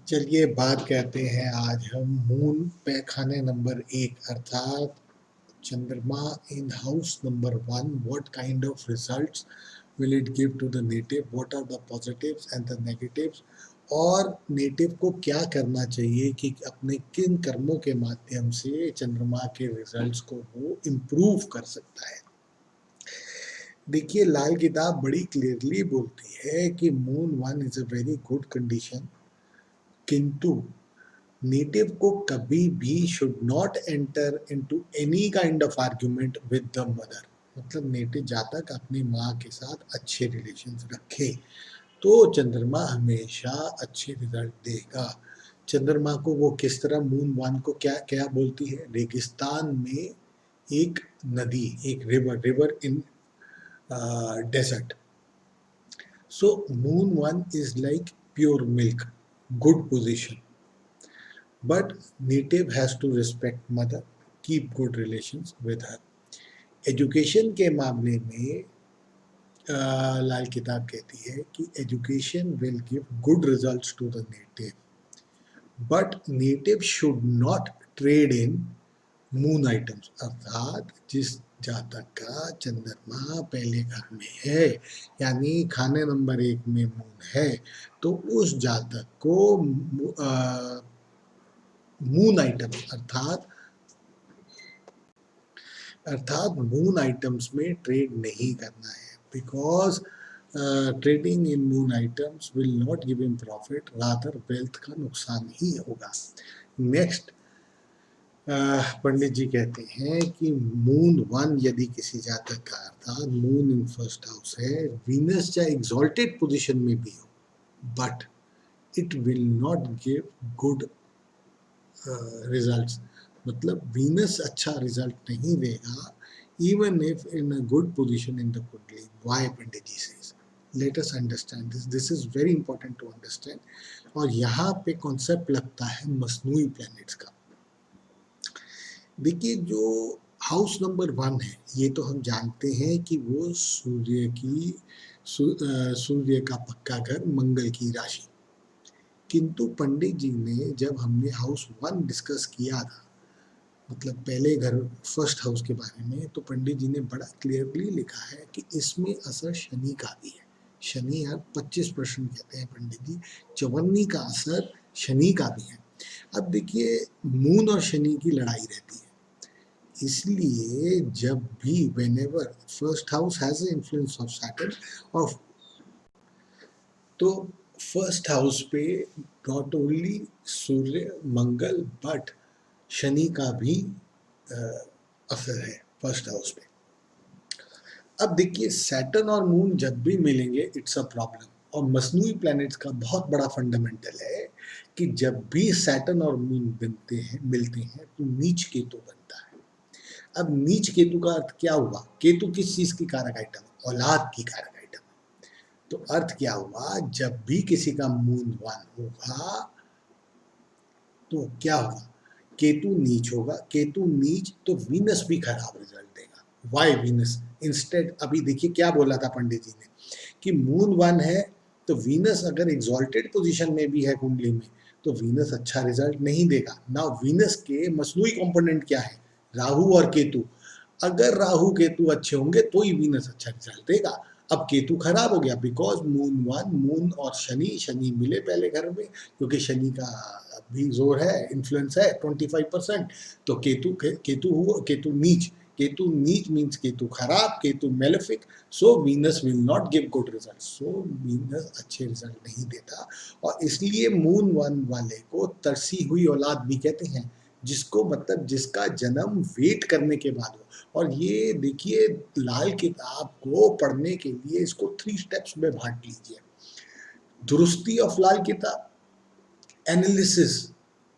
चलिए बात करते हैं आज हम मून पे खाने नंबर 1 अर्थात चंद्रमा in house number 1. What kind of results will it give to the native, what are the positives and the negatives, और नेटिव को क्या करना चाहिए कि अपने किन कर्मों के माध्यम से चंद्रमा के रिजल्ट्स को वो इम्प्रूव कर सकता है। देखिए, लाल किताब बड़ी क्लियरली बोलती है कि moon 1 is a very good condition, किंतु नेटिव को कभी भी should not enter into any kind of argument with the mother. मतलब नेटिव जातक अपनी माँ के साथ अच्छे रिलेशंस रखे तो चंद्रमा हमेशा अच्छे रिजल्ट देगा। चंद्रमा को वो किस तरह मून 1 को क्या क्या बोलती है, रेगिस्तान में एक नदी, एक river in desert. So moon 1 is like pure milk, good position, but native has to respect mother, keep good relations with her. Education के मामले में लाल किताब कहती है कि education will give good results to the native, but native should not trade in moon items. अर्थात जिस जातक का चंद्रमा पहले घर में है, यानी खाने नंबर 1 में मून है, तो उस जातक को मून आइटम्स अर्थात मून आइटम्स में ट्रेड नहीं करना है, because trading in moon items will not give him profit, rather wealth का नुकसान ही होगा। नेक्स्ट, पंडित जी कहते हैं कि मून 1 यदि किसी जातक का, अर्थात मून इन फर्स्ट हाउस है, वीनस चाहे एग्जॉल्टेड पोजीशन में भी हो, but it will not give good results. मतलब वीनस अच्छा रिजल्ट नहीं देगा even if in a good position in the kundli. Why Pandit ji says, let us understand this is very important to understand. और यहाँ पे कॉन्सेप्ट लगता है मसनूई प्लैनेट्स का। देखिए, जो हाउस नंबर 1 है, ये तो हम जानते हैं कि वो सूर्य का पक्का घर, मंगल की राशि। किंतु पंडित जी ने, जब हमने हाउस 1 डिस्कस किया था, मतलब पहले घर फर्स्ट हाउस के बारे में, तो पंडित जी ने बड़ा क्लियरली लिखा है कि इसमें असर शनि का भी है। शनि यार 25% कहते हैं पंडित जी, चवन्नी का असर शनि का भी है। अब देखिए, मून और शनि की लड़ाई रहती है, इसलिए जब भी whenever first house has a influence of Saturn, और तो फर्स्ट हाउस पे not only Surya Mangal but Shani का भी असर है फर्स्ट हाउस पे। अब देखिए, सैटर्न और मून जब भी मिलेंगे इट्स अ प्रॉब्लम। और मसनूई प्लैनेट्स का बहुत बड़ा फंडामेंटल है कि जब भी सैटर्न और मून मिलते हैं तो नीच केतु बनता है। अब नीच केतु का अर्थ क्या हुआ? केतु किस चीज की कारक आइटम? औलाद की कारक आइटम। तो अर्थ क्या हुआ? जब भी किसी का मून 1 होगा तो क्या होगा? केतु नीच होगा। केतु नीच तो वीनस भी खराब रिजल्ट देगा। Y Venus? इंस्टेड, अभी देखिए क्या बोला था पंडित जी ने कि मून 1 है तो वीनस अगर एग्जॉल्टेड पोजीशन में भी है कुंडली में तो वीनस अच्छा रिजल्ट नहीं देगा ना। वीनस के मसनूई कंपोनेंट क्या है? राहु और केतु। अगर राहु केतु अच्छे होंगे तो ही वीनस अच्छा रिजल्ट देगा। अब केतु खराब हो गया बिकॉज मून 1, मून और शनि मिले पहले घर में, क्योंकि शनि का भी जोर है, इन्फ्लुएंस है 25%। तो केतु नीच। केतु नीच मीन्स केतु खराब, Ketu malefic. So Venus will not give good result. So Venus अच्छे रिजल्ट नहीं देता, और इसलिए मून 1 वाले को तरसी हुई औलाद भी कहते हैं, जिसको मतलब जिसका जन्म वेट करने के बाद हो। और ये देखिए, लाल किताब को पढ़ने के लिए इसको 3 स्टेप्स में बांट लीजिए। दुरुस्ती of Lal Kitab, analysis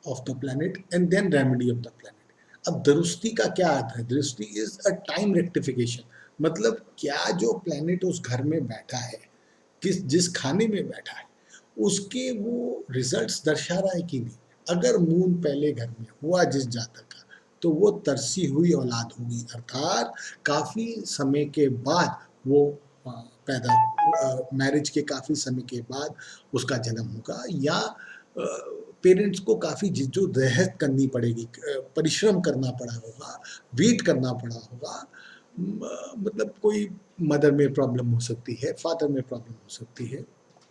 of the planet and then remedy of the planet. अब दुरुस्ती का क्या अर्थ है? दुरुस्ती इज अ टाइम रेक्टिफिकेशन। मतलब क्या जो प्लैनेट उस घर में बैठा है, जिस खाने में बैठा है, उसके वो रिजल्ट्स दर्शा रहा है कि नहीं। अगर मून पहले घर में हुआ जिस जातक का, तो वो तरसी हुई औलाद होगी, अर्थात काफी समय के बाद वो मैरिज के काफी समय के बाद उसका जन्म होगा, या पेरेंट्स को काफी जिद्दोजहद करनी पड़ेगी, परिश्रम करना पड़ा होगा, वेट करना पड़ा होगा, मतलब कोई मदर में प्रॉब्लम हो सकती है, फादर में प्रॉब्लम हो सकती है।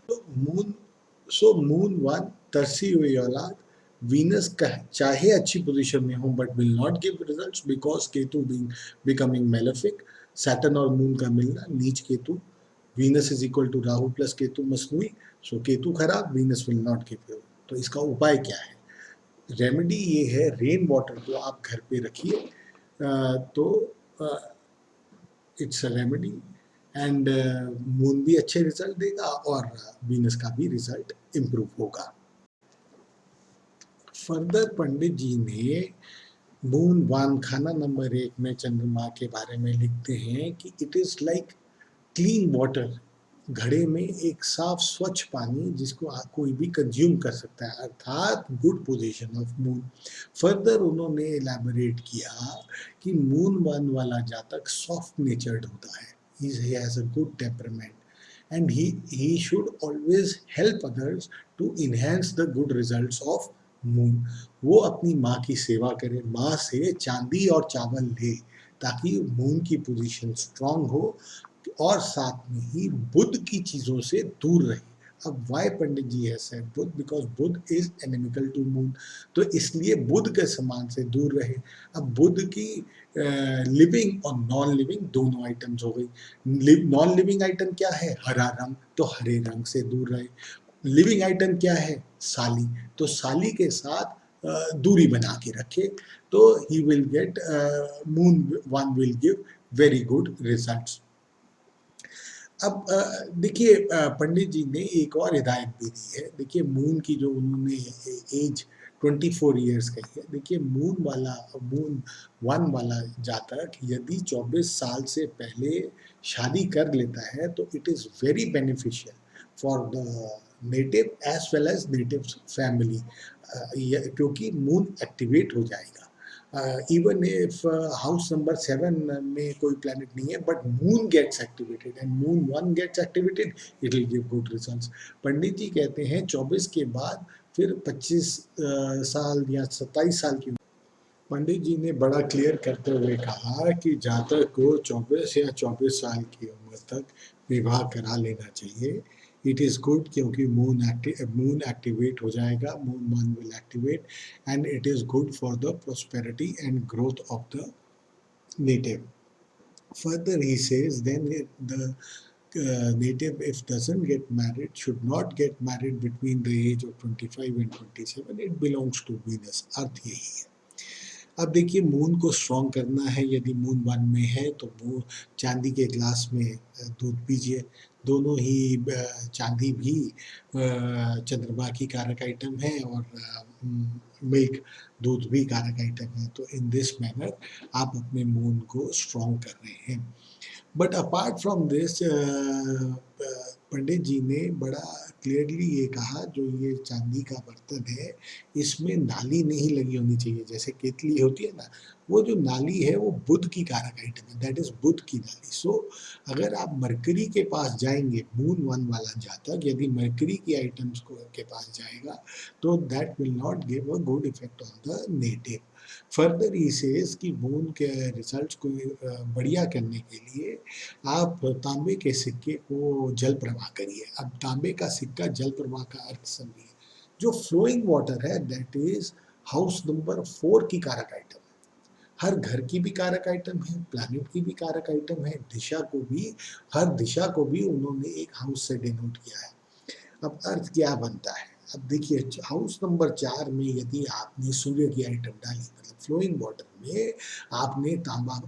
तो मून वन तरसी हुई औलाद, वीनस का चाहे अच्छी पोजीशन में हो but will not give results because Ketu being becoming malefic, Saturn और मून का मिलना नीच Ketu, Venus is equal to Rahu plus Ketu मसनूई, सो केतु खराब, Venus will not give you. तो इसका उपाय क्या है? रेमेडी ये है, रेन वाटर को आप घर पे रखिए, तो it's a remedy, and moon भी अच्छे रिजल्ट देगा और वीनस का भी रिजल्ट इम्प्रूव होगा। फर्दर पंडित जी ने मून वन खाना नंबर 1 में चंद्रमा के बारे में लिखते हैं कि it is like clean water, घड़े में एक साफ स्वच्छ पानी जिसको कोई भी कंज्यूम कर सकता है, अर्थात good position of moon. Further उन्होंने एलैबोरेट किया कि मून वन वाला जातक सॉफ्ट नेचर्ड होता है, he has a good temperament and he should always help others to enhance the good results of moon. वो अपनी माँ की सेवा करे, माँ से चांदी और चावल ले ताकि मून की पोजीशन स्ट्रांग हो, और साथ में ही बुध की चीजों से दूर रहे। अब वाई पंडित जी है said Budh, because Budh is inimical to moon, तो इसलिए बुध के समान से दूर रहे। अब बुध की लिविंग और नॉन लिविंग दोनों आइटम्स हो गई। नॉन लिविंग आइटम क्या है? हरा रंग, तो हरे रंग से दूर रहे। लिविंग आइटम क्या है? साली, तो साली के साथ दूरी बना के रखे, तो he will get moon one will give very good results. अब देखिए पंडित जी ने एक और हिदायत भी दी है। देखिए मून की जो उन्होंने एज 24 ईयर्स कही है, देखिए मून वन वाला जातक यदि 24 साल से पहले शादी कर लेता है तो it is very beneficial for the native as well as native family, क्योंकि मून एक्टिवेट हो जाएगा। Even if house number 7 में कोई planet नहीं है, but moon gets activated and moon 1 gets activated, it will give good results। पंडित जी कहते हैं 24 के बाद फिर 25 साल या 27 साल की, पंडित जी ने बड़ा क्लियर करते हुए कहा कि जातक को 24 या 24 साल की उम्र तक विवाह करा लेना चाहिए। इट इज़ गुड, क्योंकि मून एक्टिवेट हो जाएगा, moon one will activate, and it is good for the prosperity and growth of the native. Further, he says then the native, if doesn't get married, should not get married between the age of 25 and 27. It belongs to Venus। अर्थ यही है। अब देखिए moon को strong करना है, यदि moon one में है तो वो चांदी के ग्लास में दूध पीजिए। दोनों ही चांदी भी चंद्रमा की कारक आइटम है और मिल्क दूध भी कारक आइटम है, तो इन दिस मैनर आप अपने मून को स्ट्रॉन्ग कर रहे हैं। बट अपार्ट फ्रॉम दिस पंडित जी ने बड़ा क्लियरली ये कहा, जो ये चांदी का बर्तन है इसमें नाली नहीं लगी होनी चाहिए, जैसे केतली होती है ना, वो जो नाली है वो बुध की कारक आइटम है, दैट इज बुध की नाली। सो अगर आप मरकरी के पास जाएंगे, मून वन वाला जातक यदि मरकरी की आइटम्स को के पास जाएगा तो that will not give a good effect on the native. Further he says कि मून के रिजल्ट्स को बढ़िया करने के लिए आप तांबे के सिक्के को जल प्रवाह करिए। अब तांबे का सिक्का जल प्रवाह का अर्थ समझिए, जो फ्लोइंग वाटर है दैट इज हाउस नंबर 4 की कारक आइटम है। हर घर की भी कारक आइटम है, प्लैनेट की भी कारक आइटम है, दिशा को भी, हर दिशा को भी उन्होंने एक हाउस से डिनोट किया है। अब अर्थ क्या बनता है? अब देखिए हाउस नंबर 4 में यदि आपने सूर्य की आइटम डाली, मतलब फ्लोइंग वाटर में आपने तांबा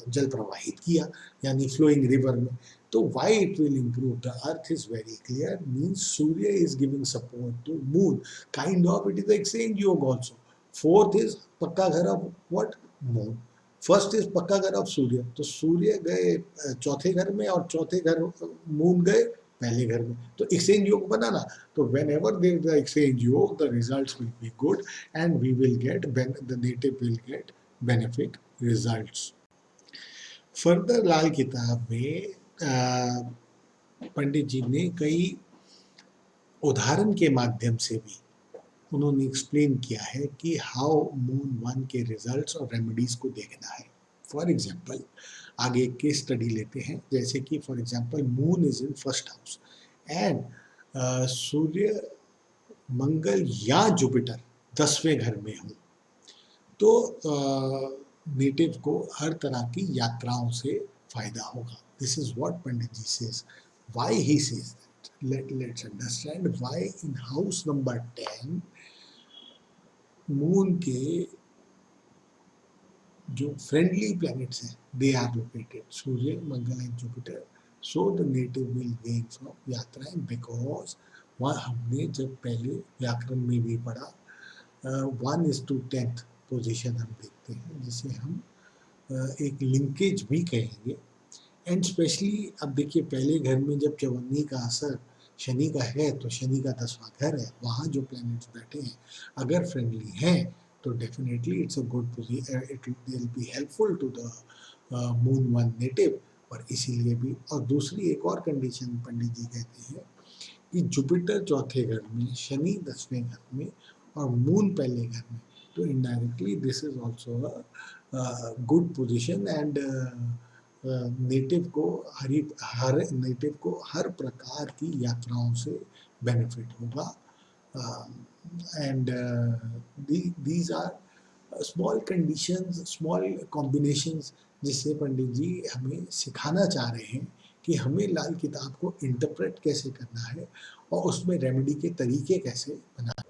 जल प्रवाहित किया, यानी फ्लोइंग रिवर में, तो why it will improve? The earth is very clear, means सूर्य is giving support to moon, kind of it is exchange योग ऑल्सो। फोर्थ इज पक्का घर of what? Moon. First is पक्का घर ऑफ सूर्य, तो सूर्य गए चौथे घर में और चौथे घर मून गए पहले घर में, तो एक्सचेंज योग बनाना, तो whenever there is the exchange योग, the results will be good and we will get the native will get benefit results. Further Lal Kitab में पंडित जी ने कई उदाहरण के माध्यम से भी उन्होंने एक्सप्लेन किया है कि हाउ मून वन के रिजल्ट्स और रेमेडीज को देखना है। फॉर एग्जाम्पल आगे एक केस स्टडी लेते हैं, जैसे कि for example moon is in first house and Surya, Mangal या जुपिटर 10वें घर में हो, तो नेटिव को हर तरह की यात्राओं से फायदा होगा। This is what Pandit ji says, why he says that. Let's understand why in house number 10 moon के जो फ्रेंडली प्लैनेट्स हैं दे आर लोकेटेड, सूर्य, मंगल and Jupiter, so the native will gain from यात्राएं, बिकॉज वहाँ हमने जब पहले व्याकरण में भी पढ़ा 1:10 पोजीशन हम देखते हैं, जिसे हम एक लिंकेज भी कहेंगे। एंड स्पेशली अब देखिए पहले घर में जब चवन्नी का असर शनि का है, तो शनि का 10वां घर है, वहाँ जो प्लैनेट्स बैठे हैं अगर फ्रेंडली हैं तो definitely it's a good position, it will be helpful to the moon one native. और इसीलिए भी, और दूसरी एक और कंडीशन पंडित जी कहते हैं कि जुपिटर चौथे घर में, शनि 10वें घर में और मून पहले घर में, तो indirectly this is also a good position and native को हर प्रकार की यात्राओं से बेनिफिट होगा। And these are small conditions, small combinations, जिससे पंडित जी हमें सिखाना चाह रहे हैं कि हमें लाल किताब को इंटरप्रेट कैसे करना है और उसमें रेमेडी के तरीके कैसे बनाना।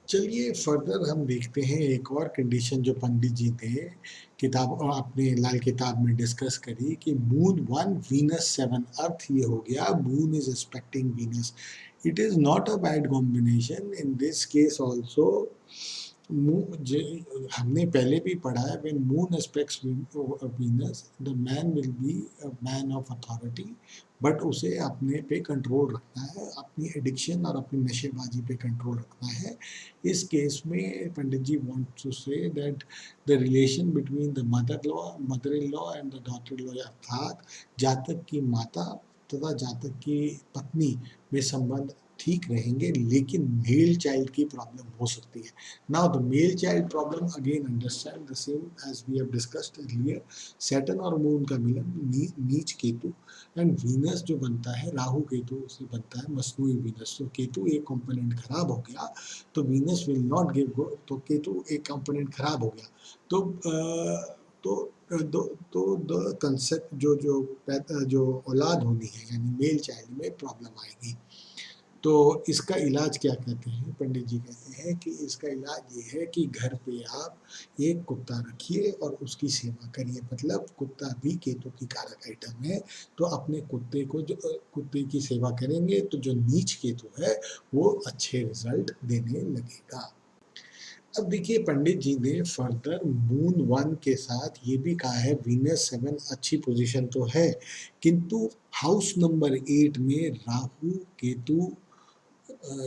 चलिए फर्दर हम देखते हैं एक और कंडीशन जो पंडित जी ने किताब अपने लाल किताब में डिस्कस करी कि मून 1 वीनस 7 अर्थ, ये हो गया moon is expecting Venus. It is not a bad combination in this case also. हमने पहले भी पढ़ा है, when moon aspects Venus the man will be a man of authority, but उसे अपने पे कंट्रोल रखना है, अपनी एडिक्शन और अपनी नशेबाजी पे कंट्रोल रखना है। इस केस में Pandit ji want to say that the relation between the mother in law and the daughter in law, अर्थात जातक की माता तथा जातक की पत्नी में संबंध ठीक रहेंगे, लेकिन मेल चाइल्ड की प्रॉब्लम हो सकती है। Now the male child problem again understand the same as we have discussed earlier. Saturn और मून का मिलन, नीच केतु, एंड वीनस जो बनता है राहु केतु से बनता है मसनूई वीनस। तो केतु एक कंपोनेंट खराब हो गया तो Venus will not give good, तो केतु एक कंपोनेंट खराब हो गया तो द कंसेप्ट जो औलाद होनी है यानी मेल चाइल्ड में प्रॉब्लम आएगी। तो इसका इलाज क्या कहते हैं पंडित जी, कहते हैं कि इसका इलाज ये है कि घर पे आप एक कुत्ता रखिए और उसकी सेवा करिए। मतलब कुत्ता भी केतु की कारक आइटम है, तो अपने कुत्ते की सेवा करेंगे तो जो नीच केतु है वो अच्छे रिजल्ट देने लगेगा। अब देखिए पंडित जी ने फर्दर मून 1 के साथ ये भी कहा है वीनस 7 अच्छी पोजीशन तो है, किंतु हाउस नंबर 8 में राहु केतु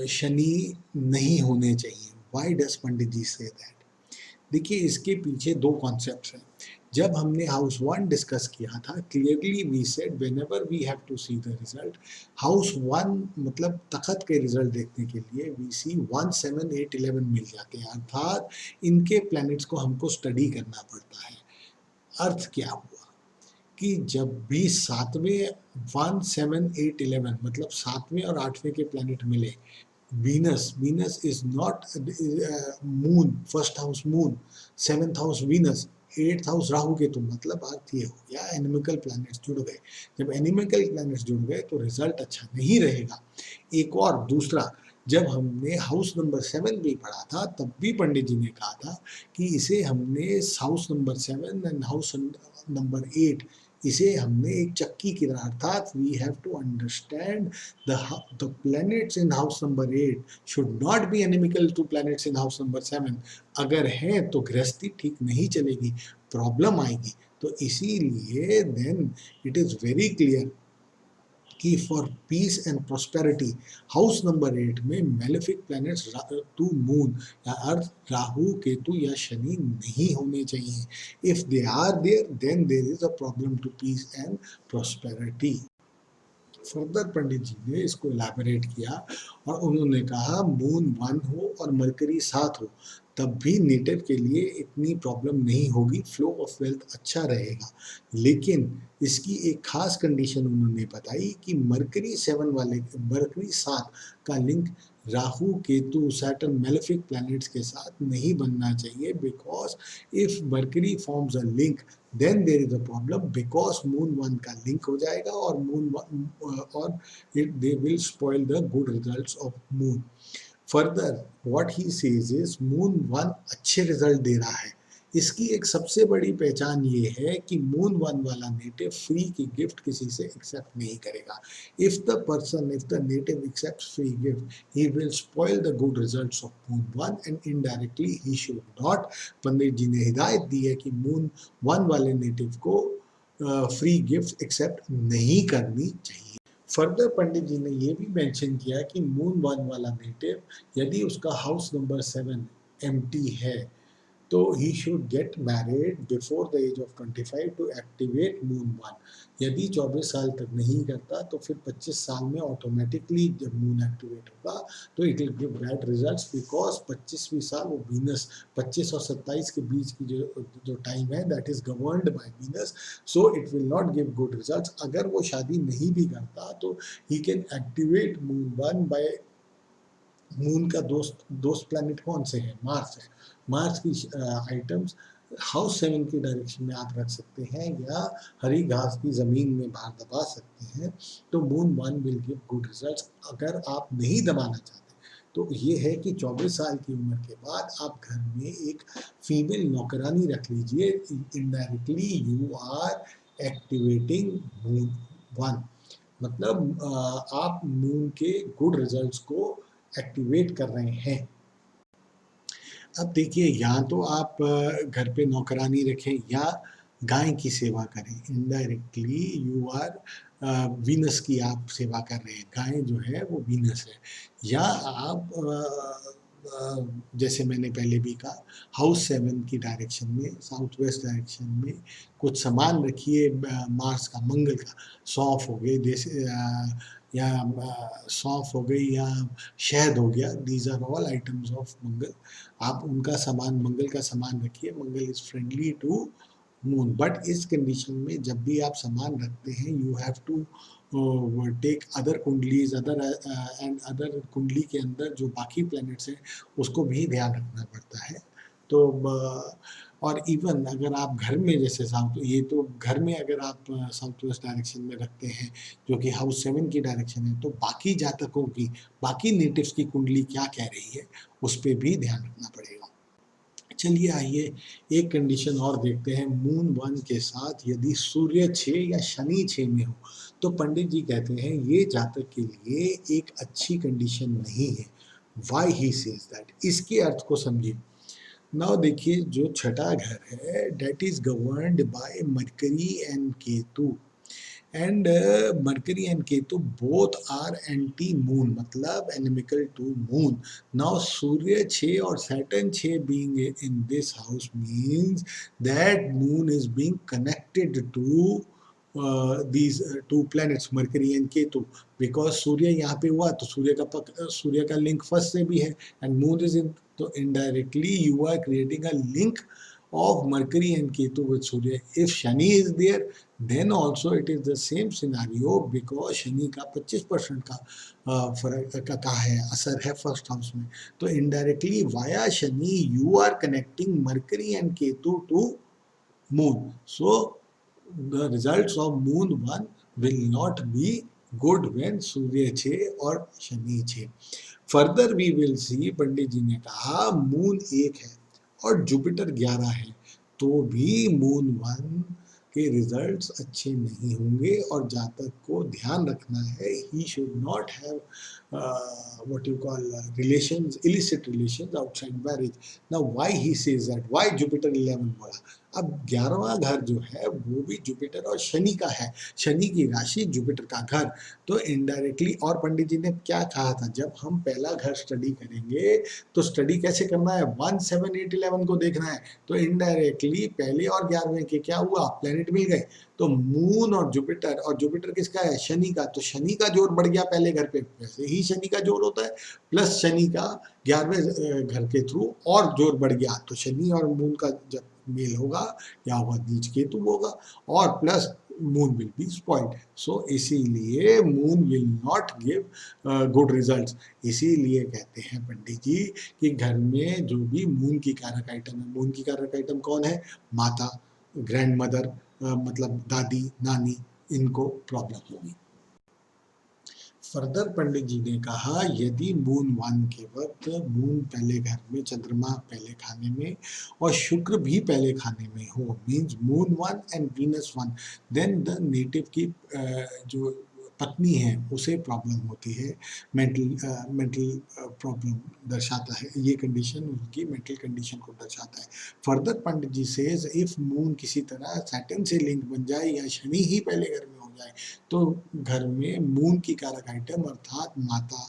शनि नहीं होने चाहिए। Y does Pandit ji say that? देखिए इसके पीछे दो कॉन्सेप्ट्स हैं। जब हमने हाउस 1 डिस्कस किया था, clearly we said whenever we have to see the result, house 1 मतलब तखत के रिजल्ट देखने के लिए वी सी 1, 7, 8, 11 मिल जाते हैं, अर्थात इनके प्लैनेट्स को हमको स्टडी करना पड़ता है। अर्थ क्या हुआ कि जब भी 7वें 1, 7, 8, 11 मतलब 7वें और 8वें के प्लैनेट मिले, Venus is not moon, first house moon, 7th house Venus, 8th house Rahu Ketu, मतलब अर्थ ये हो गया एनिमिकल प्लैनेट्स जुड़ गए। जब एनिमिकल प्लैनेट्स जुड़ गए तो रिजल्ट अच्छा नहीं रहेगा। एक और दूसरा, जब हमने हाउस नंबर 7 भी पढ़ा था तब भी पंडित जी ने कहा था कि इसे हमने house number 7 and house number 8 इसे हमने एक चक्की की तरह, अर्थात we have to understand the planets in house number 8 should not be inimical to planets in house number 7। अगर है तो गृहस्थी ठीक नहीं चलेगी, प्रॉब्लम आएगी। तो इसीलिए then it is very clear कि for peace and prosperity house number 8 में मेलेफिक प्लैनेट्स टू मून या अर्थ, राहु, केतु या शनि नहीं होने चाहिए। If they are there then there is a problem to peace and prosperity. Further Pandit ji ने इसको इलाबोरेट किया और उन्होंने कहा मून 1 हो और मरकरी 7 हो तब भी नेटिव के लिए इतनी प्रॉब्लम नहीं होगी, फ्लो ऑफ वेल्थ अच्छा रहेगा। लेकिन इसकी एक खास कंडीशन उन्होंने बताई कि मरकरी 7 का link Rahu, Ketu, Saturn, malefic planets के साथ नहीं बनना चाहिए, because if Mercury forms a link then there is a problem, because moon 1 का लिंक हो जाएगा और और it they will spoil the good results of moon. Further what he says is moon 1 अच्छे रिजल्ट दे रहा है। इसकी एक सबसे बड़ी पहचान ये है कि मून 1 वाला नेटिव फ्री की गिफ्ट किसी से एक्सेप्ट नहीं करेगा। If the native accept free gift he will spoil the good results of moon 1 and indirectly he should not. Pandit ji ने हिदायत दी है कि मून 1 वाले नेटिव को फ्री गिफ्ट एक्सेप्ट नहीं करनी चाहिए। फर्दर पंडित जी ने ये भी मेंशन किया कि मून 1 वाला नेटिव यदि उसका हाउस नंबर 7 एम्प्टी है तो he should get married before the age of 25 to activate moon 1। यदि 24 साल तक नहीं करता तो फिर 25 साल में ऑटोमेटिकली जब मून एक्टिवेट होगा तो it will give bad results, because 25वीं साल वो वीनस 25 और 27 के बीच की जो टाइम है that is governed by Venus, so it will not give good results. अगर वो शादी नहीं भी करता तो he can activate moon 1 by moon का दोस्त प्लैनेट कौन से हैं? मार्स है। मार्स की आइटम्स हाउस 7 की डायरेक्शन में आप रख सकते हैं या हरी घास की जमीन में बाहर दबा सकते हैं, तो moon 1 will give good results. अगर आप नहीं दबाना चाहते तो ये है कि 24 साल की उम्र के बाद आप घर में एक फीमेल नौकरानी रख लीजिए, indirectly you are activating moon 1। मतलब आप मून के गुड रिजल्ट्स को एक्टिवेट कर रहे हैं। अब देखिए, या तो आप घर पे नौकरानी रखें या गाय की सेवा करें। इनडायरेक्टली यू आर वीनस की आप सेवा कर रहे हैं। गाय जो है वो वीनस है। या आप जैसे मैंने पहले भी कहा, हाउस 7 की डायरेक्शन में, साउथ वेस्ट डायरेक्शन में कुछ सामान रखिए मार्स का, मंगल का। सौंफ हो गई, जैसे या सौंफ हो गई या शहद हो गया, these are all items of Mangal. आप उनका सामान, मंगल का सामान रखिए। Mangal is friendly to moon, but इस कंडीशन में जब भी आप सामान रखते हैं you have to take other kundlis and other kundli के अंदर जो बाकी प्लैनेट्स हैं उसको भी ध्यान रखना पड़ता है। तो और इवन अगर आप घर में जैसे साउथ, ये तो घर में अगर आप साउथ वेस्ट डायरेक्शन में रखते हैं जो कि हाउस 7 की डायरेक्शन है, तो बाकी जातकों की, बाकी नेटिव्स की कुंडली क्या कह रही है उस पर भी ध्यान रखना पड़ेगा। चलिए आइए एक कंडीशन और देखते हैं। मून 1 के साथ यदि सूर्य 6 या शनि 6 में हो तो पंडित जी कहते हैं ये जातक के लिए एक अच्छी कंडीशन नहीं है। वाई ही सेज दैट, इसके अर्थ को समझिए। नाउ देखिए, जो छठा घर है that is governed by Mercury and Ketu, and Mercury and Ketu both are anti moon, मतलब inimical to moon. Now Surya 6 और Saturn 6 being in this house means that moon is being connected to these two planets Mercury and Ketu, because Surya यहाँ पे हुआ तो सूर्य का link first से भी है एंड मून इज इन, तो indirectly you are creating a link of Mercury and Ketu with Surya. If Shani is there, then also it is the same scenario, because Shani का 25% का फर्क का है, असर है फर्स्ट हाउस में। तो इनडायरेक्टली वाया शनि you are connecting Mercury and Ketu to moon, so the results of moon 1 will not be good when Surya 6 और Shani 6। Further we will see, Pandit ji ने कहा मून 1 है और जुपिटर 11 है तो भी मून 1 के रिजल्ट्स अच्छे नहीं होंगे और जातक को ध्यान रखना है, ही should not have what you call relations, illicit relations outside marriage. Now why he says that, why Jupiter 11 बोला? अब 11वां घर जो है वो भी जुपिटर और शनि का है, शनि की राशि जुपिटर का घर, तो इनडायरेक्टली और पंडित जी ने क्या कहा था, जब हम पहला घर स्टडी करेंगे तो स्टडी कैसे करना है, 1 7 8 11 को देखना है, तो इनडायरेक्टली पहले और 11वें के क्या हुआ, प्लेनेट मिल गए, तो मून और जुपिटर किसका है, शनि का, तो शनि का जोर बढ़ गया पहले घर पे, वैसे ही शनि का जोर होता है, प्लस शनि का 11वें घर के थ्रू और जोर बढ़ गया, तो शनि और मून का जब मेल होगा या होगा नीच केतु होगा, और plus moon will be spoiled, so इसीलिए moon will not give good results, इसीलिए कहते हैं पंडित जी कि घर में जो भी मून की कारक आइटम है, मून की कारक आइटम कौन है, माता, ग्रैंड मदर, मतलब दादी नानी, इनको प्रॉब्लम होगी। फर्दर पंडित जी ने कहा यदि मून 1 के वक्त मून पहले घर में, चंद्रमा पहले खाने में और शुक्र भी पहले खाने में हो, means moon 1 and Venus 1, then the native की जो पत्नी है उसे प्रॉब्लम होती है, मेंटल प्रॉब्लम दर्शाता है, ये कंडीशन उनकी मेंटल कंडीशन को दर्शाता है। Further Pandit ji says if moon किसी तरह सैटर्न से लिंक बन जाए या शनि ही पहले घर में हो जाए, तो घर में मून की कारक आइटम अर्थात माता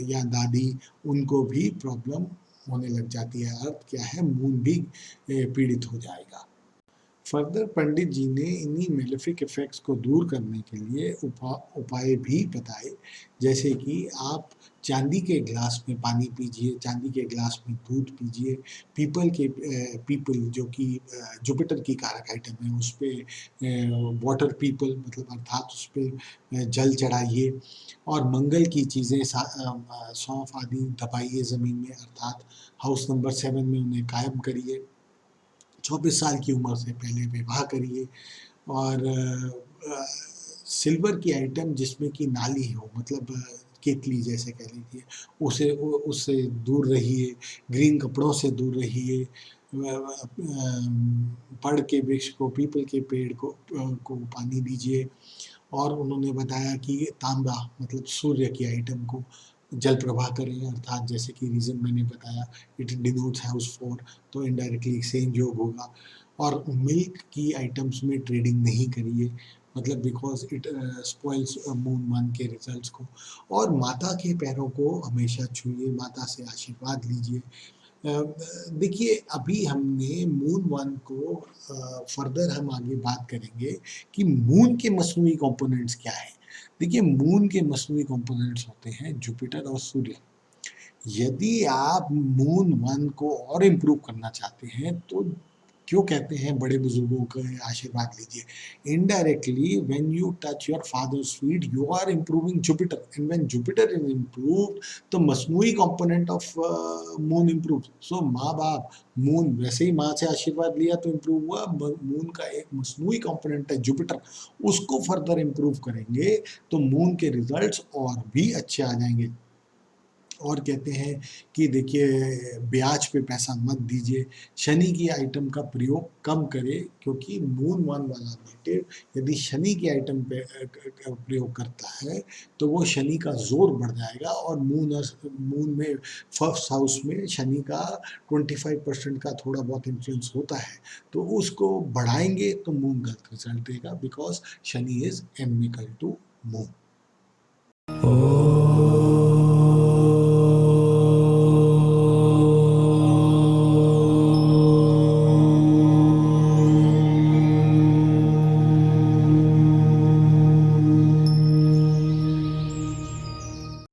या दादी, उनको भी प्रॉब्लम होने लग जाती है, अर्थ क्या है, मून भी पीड़ित हो जाएगा। फर्दर पंडित जी ने इन्हीं मेलेफिक इफेक्ट्स को दूर करने के लिए उपाय भी बताए, जैसे कि आप चांदी के ग्लास में पानी पीजिए, चांदी के ग्लास में दूध पीजिए, पीपल जो कि जुपिटर की कारक आइटम है उस पर वाटर पीपल मतलब अर्थात उस पर जल चढ़ाइए, और मंगल की चीज़ें सौंफ आदि दबाइए ज़मीन में, अर्थात हाउस नंबर 7 में उन्हें कायम करिए, 24 साल की उम्र से पहले विवाह करिए, और सिल्वर की आइटम जिसमें कि नाली हो, मतलब केतली जैसे कह लीजिए, उससे दूर रहिए, ग्रीन कपड़ों से दूर रहिए, बड़ के वृक्ष को, पीपल के पेड़ को पानी दीजिए, और उन्होंने बताया कि तांबा मतलब सूर्य की आइटम को जल प्रवाह करें, अर्थात जैसे कि रीज़न मैंने बताया इट डिनोट्स हाउस 4, तो इनडायरेक्टली एक्सचेंज योग होगा, और मिल्क की आइटम्स में ट्रेडिंग नहीं करिए, मतलब because it spoils moon one के रिजल्ट्स को, और माता के पैरों को हमेशा छूइए, माता से आशीर्वाद लीजिए। देखिए अभी हमने मून वन को फर्दर हम आगे बात करेंगे कि मून के मसनूई कंपोनेंट्स क्या है। देखिए मून के मसनूई कंपोनेंट्स होते हैं जुपिटर और सूर्य। यदि आप मून वन को और इम्प्रूव करना चाहते हैं तो क्यों कहते हैं बड़े बुजुर्गों के आशीर्वाद लीजिए, indirectly when you touch your father's feet you are improving Jupiter, and when Jupiter is improved तो मसनूई component of moon improve, so माँ बाप, मून वैसे ही माँ से आशीर्वाद लिया तो इम्प्रूव हुआ, मून का एक मसनूई कंपोनेंट है जुपिटर, उसको फर्दर इम्प्रूव करेंगे तो मून के रिजल्ट्स और भी अच्छे आ जाएंगे। और कहते हैं कि देखिए ब्याज पे पैसा मत दीजिए, शनि की आइटम का प्रयोग कम करें, क्योंकि मून वन वाला नेटिव यदि शनि की आइटम पे प्रयोग करता है तो वो शनि का जोर बढ़ जाएगा, और मून में फर्स्ट हाउस में शनि का 25% का थोड़ा बहुत इन्फ्लुएंस होता है, तो उसको बढ़ाएंगे तो मून गलत रिजल्ट देगा, because Shani is amicable to moon.